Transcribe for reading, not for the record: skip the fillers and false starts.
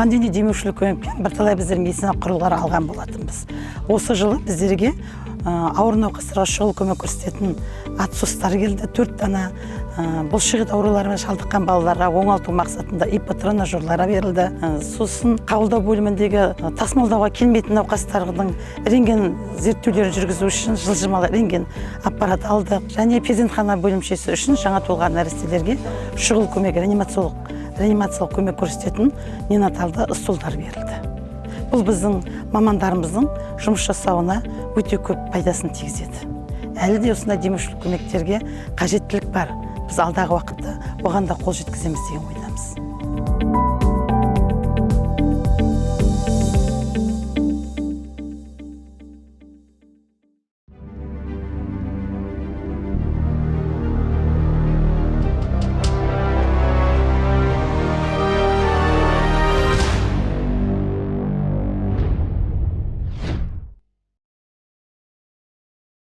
Бұған дейін демеушілік көмекпен бірталай біздер медицина құрылғылары алған болатынбыз. Осы жылы біздерге ауыр науқастарға шұғыл көмек көрсететін ат-сустар келді. 4 дана бұлшықет ауруларымен шалдыққан балаларға оңалту мақсатында иппотренажерлары берілді. Сосын қабылдау бөліміндегі тасымалдауға келмейтін науқастардың рентген зерттеулерін жүргізу үшін жылжымалы рентген аппарат алдық. Және перзентхана бөлімшесі үшін жаңа туылған нәрестелерге шұғыл көмек, реанимациялық көмек көрсететін неонаталды столдар берілді. Бұл біздің мамандарымыздың жұмыс жасауына өте көп пайдасын тигізеді. Әлі де осындай демеушілік көмектерге қажеттілік бар. Біз алдағы уақытта оған да қол жеткіземіз деген ойдамыз.